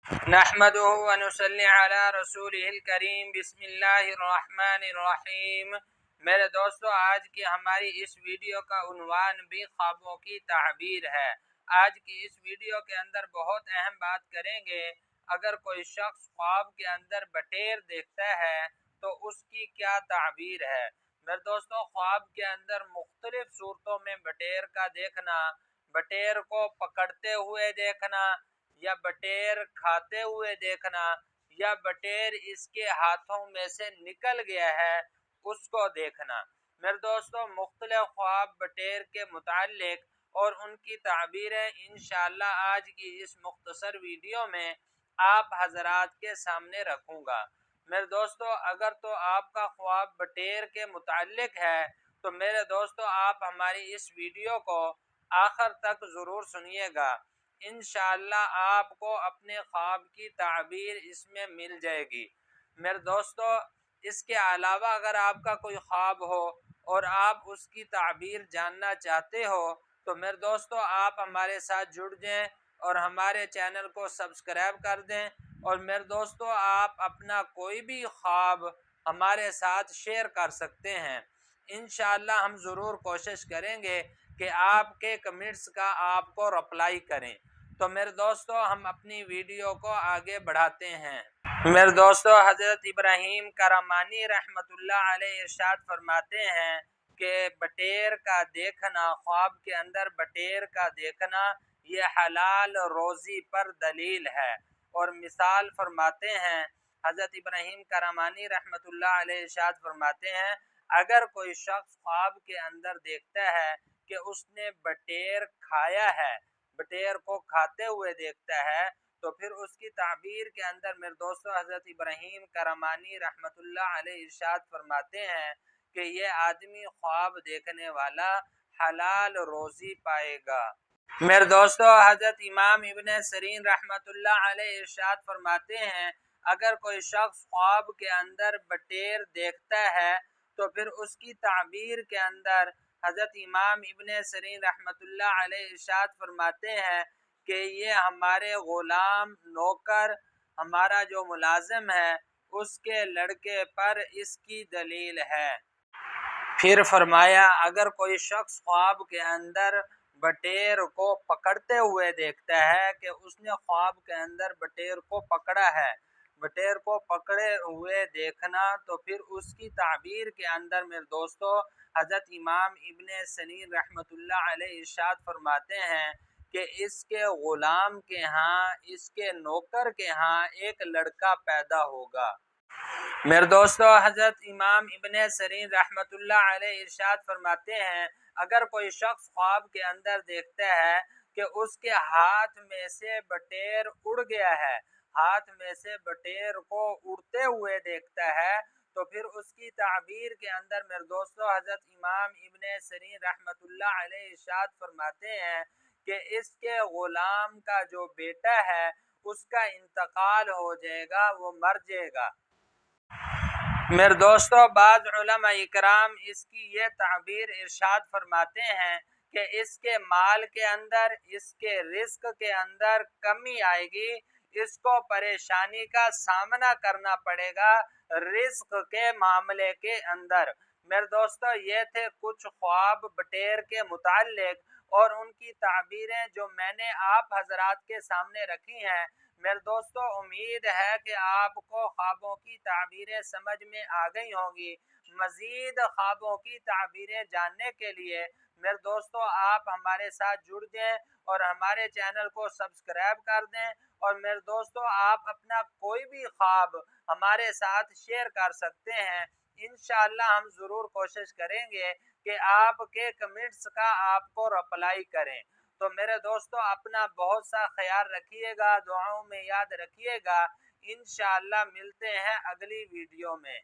نحمدہ و نصلی علی رسولہ الکریم بسم اللہ الرحمن الرحیم۔ میرے دوستو، آج کی ہماری اس ویڈیو کا عنوان بھی خوابوں کی تعبیر ہے۔ آج کی اس ویڈیو کے اندر بہت اہم بات کریں گے۔ اگر کوئی شخص خواب کے اندر بٹیر دیکھتا ہے تو اس کی کیا تعبیر ہے؟ میرے دوستو، خواب کے اندر مختلف صورتوں میں بٹیر کا دیکھنا، بٹیر کو پکڑتے ہوئے دیکھنا، یا بٹیر کھاتے ہوئے دیکھنا، یا بٹیر اس کے ہاتھوں میں سے نکل گیا ہے اس کو دیکھنا۔ میرے دوستو، مختلف خواب بٹیر کے متعلق اور ان کی تعبیریں انشاءاللہ آج کی اس مختصر ویڈیو میں آپ حضرات کے سامنے رکھوں گا۔ میرے دوستو، اگر تو آپ کا خواب بٹیر کے متعلق ہے تو میرے دوستو آپ ہماری اس ویڈیو کو آخر تک ضرور سنیے گا۔ انشاءاللہ آپ کو اپنے خواب کی تعبیر اس میں مل جائے گی۔ میرے دوستو، اس کے علاوہ اگر آپ کا کوئی خواب ہو اور آپ اس کی تعبیر جاننا چاہتے ہو تو میرے دوستو آپ ہمارے ساتھ جڑ جائیں اور ہمارے چینل کو سبسکرائب کر دیں، اور میرے دوستو آپ اپنا کوئی بھی خواب ہمارے ساتھ شیئر کر سکتے ہیں۔ انشاءاللہ ہم ضرور کوشش کریں گے کہ آپ کے کمنٹس کا آپ کو رپلائی کریں۔ تو میرے دوستو ہم اپنی ویڈیو کو آگے بڑھاتے ہیں۔ میرے دوستو، حضرت ابراہیم کرمانی رحمت اللہ علیہ ارشاد فرماتے ہیں کہ بٹیر کا دیکھنا، خواب کے اندر بٹیر کا دیکھنا، یہ حلال روزی پر دلیل ہے۔ اور مثال فرماتے ہیں، حضرت ابراہیم کرمانی رحمت اللہ علیہ ارشاد فرماتے ہیں، اگر کوئی شخص خواب کے اندر دیکھتا ہے کہ اس نے بٹیر کھایا ہے، بٹیر کو کھاتے ہوئے دیکھتا ہے، تو پھر اس کی تعبیر کے اندر میرے دوستو حضرت ابراہیم کرمانی رحمت اللہ علیہ ارشاد فرماتے ہیں کہ یہ آدمی خواب دیکھنے والا حلال روزی پائے گا۔ میرے دوستو، حضرت امام ابن سیرین رحمت اللہ علیہ ارشاد فرماتے ہیں، اگر کوئی شخص خواب کے اندر بٹیر دیکھتا ہے تو پھر اس کی تعبیر کے اندر حضرت امام ابن سیرین رحمت اللہ علیہ ارشاد فرماتے ہیں کہ یہ ہمارے غلام، نوکر، ہمارا جو ملازم ہے اس کے لڑکے پر اس کی دلیل ہے۔ پھر فرمایا، اگر کوئی شخص خواب کے اندر بٹیر کو پکڑتے ہوئے دیکھتا ہے کہ اس نے خواب کے اندر بٹیر کو پکڑا ہے، بٹیر کو پکڑے ہوئے دیکھنا، تو پھر اس کی تعبیر کے اندر میرے دوستو حضرت امام ابن سیرین رحمت اللہ علیہ ارشاد فرماتے ہیں کہ اس کے غلام کے ہاں، اس کے نوکر کے ہاں ایک لڑکا پیدا ہوگا۔ میرے دوستو، حضرت امام ابن سیرین رحمت اللہ علیہ ارشاد فرماتے ہیں، اگر کوئی شخص خواب کے اندر دیکھتا ہے کہ اس کے ہاتھ میں سے بٹیر اڑ گیا ہے، ہاتھ میں سے بٹیر کو اڑتے ہوئے دیکھتا ہے، تو پھر اس کی تعبیر کے اندر میرے دوستو حضرت امام ابن سیرین رحمت اللہ علیہ ارشاد فرماتے ہیں کہ اس کے غلام کا جو بیٹا ہے اس کا انتقال ہو جائے گا، وہ مر جائے گا۔ میرے دوستو، بعض علماء اکرام اس کی یہ تعبیر ارشاد فرماتے ہیں کہ اس کے مال کے اندر، اس کے رزق کے اندر کمی آئے گی، اس کو پریشانی کا سامنا کرنا پڑے گا رزق کے معاملے کے اندر۔ میرے دوستو، یہ تھے کچھ خواب بٹیر کے متعلق اور ان کی تعبیریں جو میں نے آپ حضرات کے سامنے رکھی ہیں۔ میرے دوستو، امید ہے کہ آپ کو خوابوں کی تعبیریں سمجھ میں آ گئی ہوں گی۔ مزید خوابوں کی تعبیریں جاننے کے لیے میرے دوستو آپ ہمارے ساتھ جڑ جائیں اور ہمارے چینل کو سبسکرائب کر دیں، اور میرے دوستو آپ اپنا کوئی بھی خواب ہمارے ساتھ شیئر کر سکتے ہیں۔ انشاءاللہ ہم ضرور کوشش کریں گے کہ آپ کے کمنٹس کا آپ کو رپلائی کریں۔ تو میرے دوستو اپنا بہت سا خیال رکھیے گا، دعاؤں میں یاد رکھیے گا۔ انشاءاللہ ملتے ہیں اگلی ویڈیو میں۔